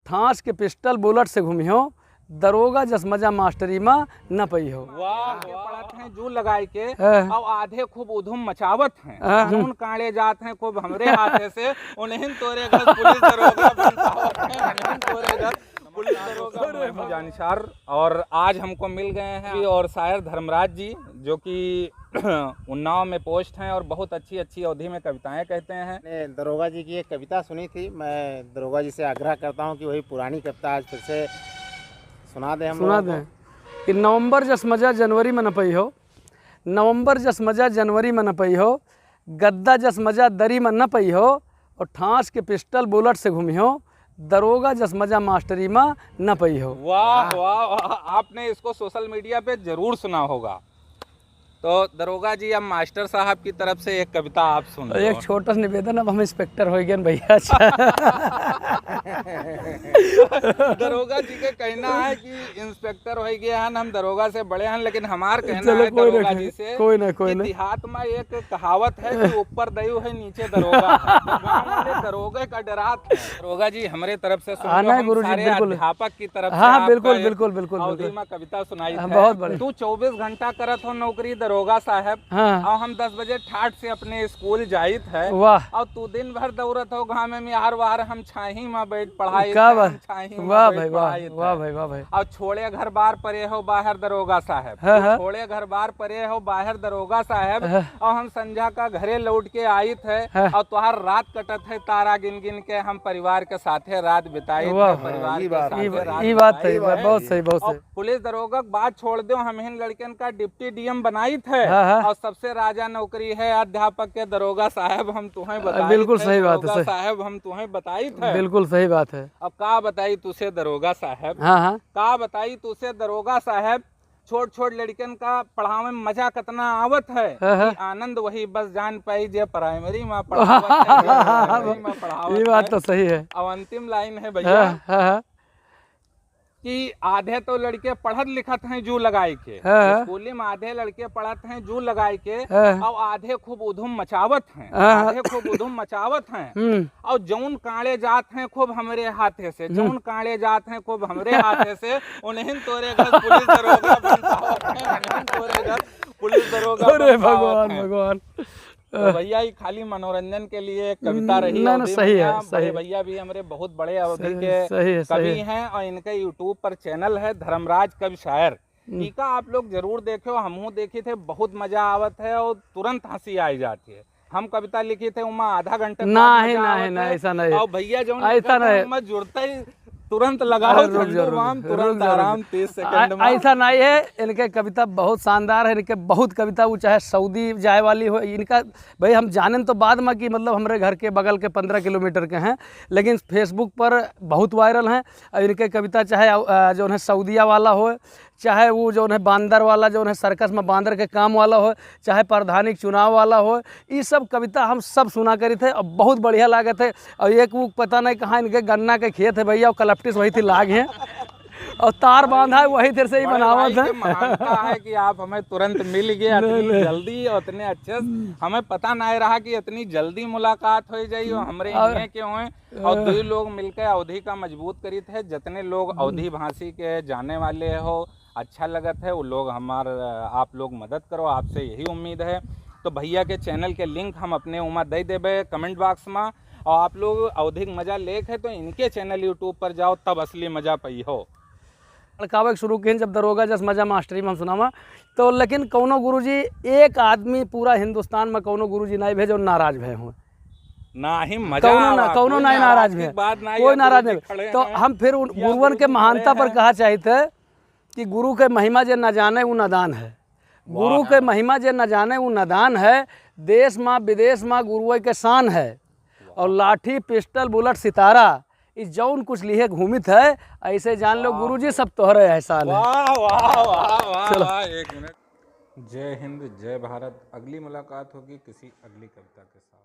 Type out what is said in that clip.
ठांस के pistol bullet से घूमियो, दरोगा जस मजा मास्टरी में न पई हो। वाह पड़त हैं जू लगाई के और आधे खूब उधुम मचावत हैं, जून कांडे जात हैं खूब हमरे हाथे से, उन्हें तोरे घर पुलिस दरोगा बनसावत हैं, उन्हें तोरे घर पुलिस दरोगा। मैं हूं जानसार और आज हमको मिल गए हैं और शायर धर्मराज जी, जो कि उन्नाव में पोस्ट हैं और बहुत अच्छी अच्छी अवधि में कविताएं कहते हैं। मैंने दरोगा जी की एक कविता सुनी थी। मैं दरोगा जी से आग्रह करता हूं कि वही पुरानी कविता आज फिर से सुना दें। कि नवंबर जस मजा जनवरी में न पई हो, नवंबर जस मजा जनवरी में न पई हो, गद्दा जस मजा दरी में न पई हो, और ठांस के पिस्टल बुलेट से घूमियो, दरोगा जस मजा मास्टरी में न पई हो। वाह वाह, आपने इसको सोशल मीडिया पे जरूर सुना होगा। तो दरोगा जी, अब मास्टर साहब की तरफ से एक कविता आप सुन लो। एक छोटा सा निवेदन, अब हम इंस्पेक्टर हो गए भैया। दरोगा जी के कहना है कि इंस्पेक्टर हो गए हैं, हम दरोगा से बड़े हैं, लेकिन हमार कहना है दरोगा जी से कोई ना देहात में एक कहावत है कि ऊपर दयु है नीचे दरोगा है। दरोगे का डरात है। दरोगा जी हमारे तरफ से अध्यापक की तरफ से बिल्कुल बिल्कुल बिल्कुल अवधि में कविता सुनाई है। बहुत बढ़िया। तू 24 घंटा करत हो नौकरी दरोगा साहब, और हम 10 बजे ठाठ से अपने स्कूल जाइत है। वाह। और तू दिन भर दौड़त हो घाम में यार वार, हम छाही में बैठ पढ़ाई। वाह भाई वाह भाई वाह भाई। और छोड़े घर बार परे हो बाहर दरोगा साहब, छोड़े घर बार परे हो बाहर दरोगा साहब, और हम संध्या का घरे लौट के आयत है, और तुहार रात कटत है तारा गिन गिन के, हम परिवार के साथे रात बिताई। परिवार के साथे बात सही, बहुत सही बहुत सही। पुलिस दरोगा बात छोड़ दो, हम इन लड़कन का डिप्टी डीएम बनाई है, और सबसे राजा नौकरी है अध्यापक के दरोगा साहब, हम तुम्हें बताई। बिल्कुल सही बात है साहब, हम तुम्हें बताई थे। बिल्कुल सही बात है। अब का बताई तुसे दरोगा साहब, का बताई तुसे दरोगा साहब, छोट छोट लड़कन का पढ़ावे में मजा कितना आवत है, आनंद वही बस जान पाई जे प्राइमरी में पढ़ावत। ये बात तो सही है। अब अंतिम लाइन है भैया कि आधे तो लड़के पढ़त लिखत हैं जू लगाए के, स्कूली में आधे लड़के पढ़त हैं जू लगाए के, और आधे खूब उधुम मचावत हैं, आधे खूब उधुम मचावत हैं, और जौन कांडे जात हैं खूब हमरे हाथे से, जौन कांडे जात हैं खूब हमरे हाथे से, उन्हें तोरे घर पुलिस दरोगा बनसावत हैं, उन्हें तोरे घर पुलिस दरोगा। अरे भगवान भगवान। तो भैया ये खाली मनोरंजन के लिए कविता रही। सही है, सही। भैया भी हमारे बहुत बड़े अवधि के कवि हैं, और इनके यूट्यूब पर चैनल है धर्मराज कवि शायर। टीका आप लोग जरूर देखो, हमहू देखे थे, बहुत मजा आवत है और तुरंत हंसी आई जाती है। हम कविता लिखी थे उमा आधा घंटे नहीं ऐसा नहीं। और भैया जो ऐसा नहीं, जुड़ता ही तुरंत लगाओ, तुरंत आराम 30 सेकंड में। ऐसा नहीं है, इनके कविता बहुत शानदार है। इनके बहुत कविता, वो चाहे सऊदी जाए वाली हो, इनका भाई हम जाने तो बाद में कि मतलब हमारे घर के बगल के 15 किलोमीटर के हैं, लेकिन फेसबुक पर बहुत वायरल हैं। और इनके कविता चाहे जो है सऊदिया वाला हो, चाहे वो जो है बांदर वाला, जो है सर्कस में बांदर के काम वाला हो, चाहे प्रधानिक चुनाव वाला हो, ये सब कविता हम सब सुना करी थे और बहुत बढ़िया लागे थे। और एक वो पता नहीं कहाँ इनके गन्ना के खेत है भैया, और कलपटिस वही थी लाग हैं, और तार बांधा है वही देर से ही बनावत है। महानता है कि आप हमें तुरंत मिल गए इतनी जल्दी और इतने अच्छे, हमें पता नहीं रहा कि इतनी जल्दी मुलाकात हो जाए हमरे यहाँ के हुए। और दो लोग मिलकर अवधि का मजबूत करी थे। जितने लोग अवधि भाषी के जाने वाले हो, अच्छा लगत है, वो लोग आप लोग मदद करो, आपसे यही उम्मीद है। तो भैया के चैनल के लिंक हम अपने उमा दे देवे कमेंट बॉक्स में, और आप लोग अवधिक मजा लेख है तो इनके चैनल यूट्यूब पर जाओ, तब असली मजा पई हो। लड़कावक शुरू किए जब दरोगा जस मजा मास्टरी में हम सुनावा, तो लेकिन कौनो गुरुजी एक आदमी पूरा हिंदुस्तान में कौनो गुरुजी नहीं भेजो नाराज भय हो ना ही मजा कौनो नहीं नाराज भय, कोई नाराज नहीं। तो हम फिर गुरुवन के महानता पर कहा चाहते कि गुरु के महिमा जे न जाने वो नादान है, गुरु के महिमा जे न जाने वो नादान है। देश में विदेश में गुरुओं के शान है, और लाठी पिस्टल बुलेट सितारा इस जौन कुछ लिए घूमित है, ऐसे जान लो गुरुजी सब तोहरे एहसान है। वाह वाह वाह वाह। एक मिनट। जय हिंद, जय भारत। अगली मुलाकात होगी किसी अगली कविता के साथ।